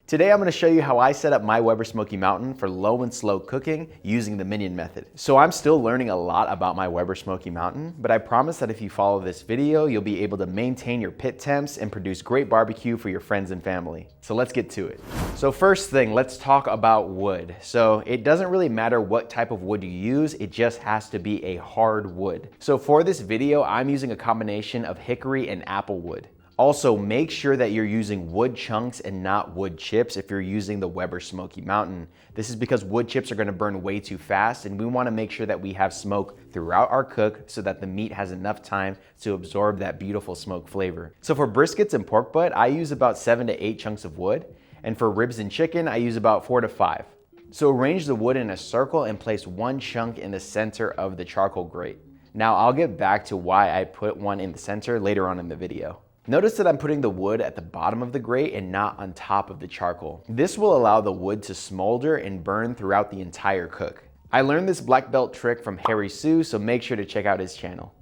Today I'm going to show you how I set up my Weber Smokey Mountain for low and slow cooking using the Minion method. So I'm still learning a lot about my Weber Smokey Mountain, but I promise that if you follow this video, you'll be able to maintain your pit temps and produce great barbecue for your friends and family. So let's get to it. So first thing, let's talk about wood. So it doesn't really matter what type of wood you use, it just has to be a hard wood. So for this video, I'm using a combination of hickory and apple wood. Also, make sure that you're using wood chunks and not wood chips if you're using the Weber Smokey Mountain. This is because wood chips are gonna burn way too fast, and we wanna make sure that we have smoke throughout our cook so that the meat has enough time to absorb that beautiful smoke flavor. So for briskets and pork butt, I use about 7 to 8 chunks of wood, and for ribs and chicken, I use about 4 to 5. So arrange the wood in a circle and place one chunk in the center of the charcoal grate. Now I'll get back to why I put one in the center later on in the video. Notice that I'm putting the wood at the bottom of the grate and not on top of the charcoal. This will allow the wood to smolder and burn throughout the entire cook. I learned this black belt trick from Harry Sue, so make sure to check out his channel.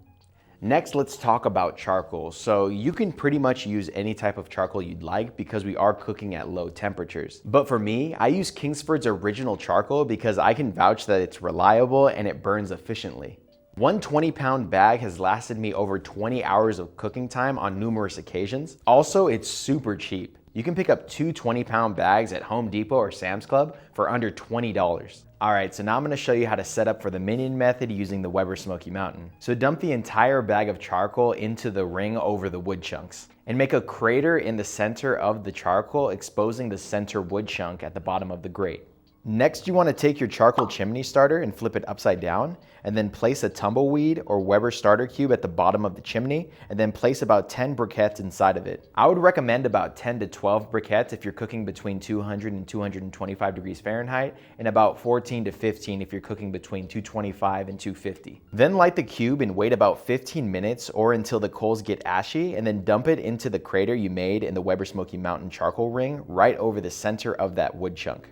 Next, let's talk about charcoal. So you can pretty much use any type of charcoal you'd like because we are cooking at low temperatures. But for me, I use Kingsford's original charcoal because I can vouch that it's reliable and it burns efficiently. One 20-pound bag has lasted me over 20 hours of cooking time on numerous occasions. Also, it's super cheap. You can pick up two 20-pound bags at Home Depot or Sam's Club for under $20. All right, so now I'm gonna show you how to set up for the Minion method using the Weber Smokey Mountain. So dump the entire bag of charcoal into the ring over the wood chunks and make a crater in the center of the charcoal, exposing the center wood chunk at the bottom of the grate. Next, you want to take your charcoal chimney starter and flip it upside down, and then place a tumbleweed or Weber starter cube at the bottom of the chimney, and then place about 10 briquettes inside of it. I would recommend about 10 to 12 briquettes if you're cooking between 200 and 225 degrees Fahrenheit, and about 14 to 15 if you're cooking between 225 and 250. Then light the cube and wait about 15 minutes or until the coals get ashy, and then dump it into the crater you made in the Weber Smokey Mountain charcoal ring right over the center of that wood chunk.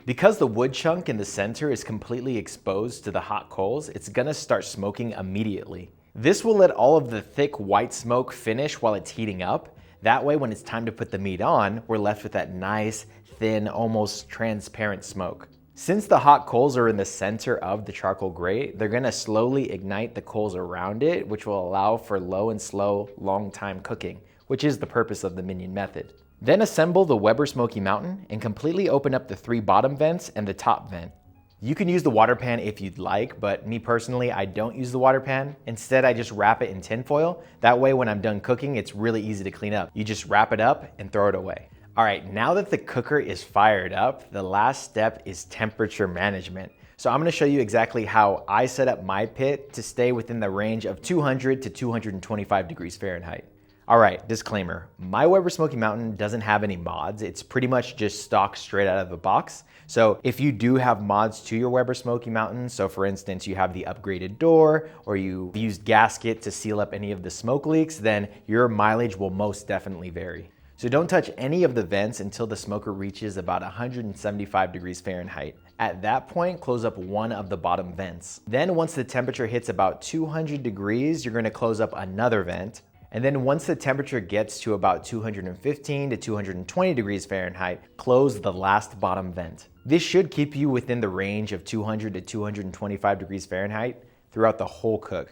Because the wood chunk in the center is completely exposed to the hot coals, it's gonna start smoking immediately. This will let all of the thick white smoke finish while it's heating up. That way, when it's time to put the meat on, we're left with that nice, thin, almost transparent smoke. Since the hot coals are in the center of the charcoal grate, they're gonna slowly ignite the coals around it, which will allow for low and slow, long time cooking, which is the purpose of the Minion method. Then assemble the Weber Smokey Mountain and completely open up the 3 bottom vents and the top vent. You can use the water pan if you'd like, but me personally, I don't use the water pan. Instead, I just wrap it in tin foil. That way, when I'm done cooking, it's really easy to clean up. You just wrap it up and throw it away. All right, now that the cooker is fired up, the last step is temperature management. So I'm gonna show you exactly how I set up my pit to stay within the range of 200 to 225 degrees Fahrenheit. All right, disclaimer, my Weber Smokey Mountain doesn't have any mods. It's pretty much just stock straight out of the box. So if you do have mods to your Weber Smokey Mountain, so for instance, you have the upgraded door or you used gasket to seal up any of the smoke leaks, then your mileage will most definitely vary. So don't touch any of the vents until the smoker reaches about 175 degrees Fahrenheit. At that point, close up one of the bottom vents. Then once the temperature hits about 200 degrees, you're gonna close up another vent. And then once the temperature gets to about 215 to 220 degrees Fahrenheit, close the last bottom vent. This should keep you within the range of 200 to 225 degrees Fahrenheit throughout the whole cook.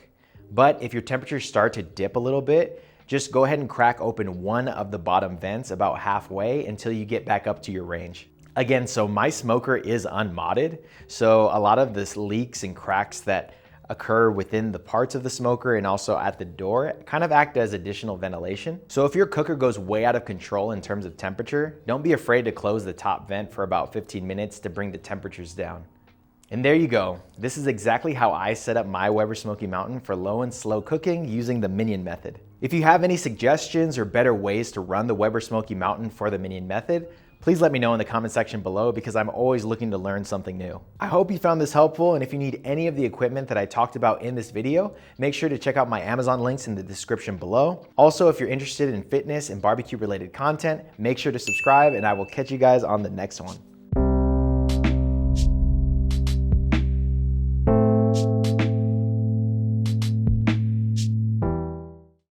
But if your temperatures start to dip a little bit, just go ahead and crack open one of the bottom vents about halfway until you get back up to your range. Again, so my smoker is unmodded, so a lot of this leaks and cracks that occur within the parts of the smoker and also at the door kind of act as additional ventilation. So if your cooker goes way out of control in terms of temperature, don't be afraid to close the top vent for about 15 minutes to bring the temperatures down. And there you go. This is exactly how I set up my Weber Smokey Mountain for low and slow cooking using the Minion method. If you have any suggestions or better ways to run the Weber Smokey Mountain for the Minion method, please let me know in the comment section below because I'm always looking to learn something new. I hope you found this helpful, and if you need any of the equipment that I talked about in this video, make sure to check out my Amazon links in the description below. Also, if you're interested in fitness and barbecue related content, make sure to subscribe, and I will catch you guys on the next one.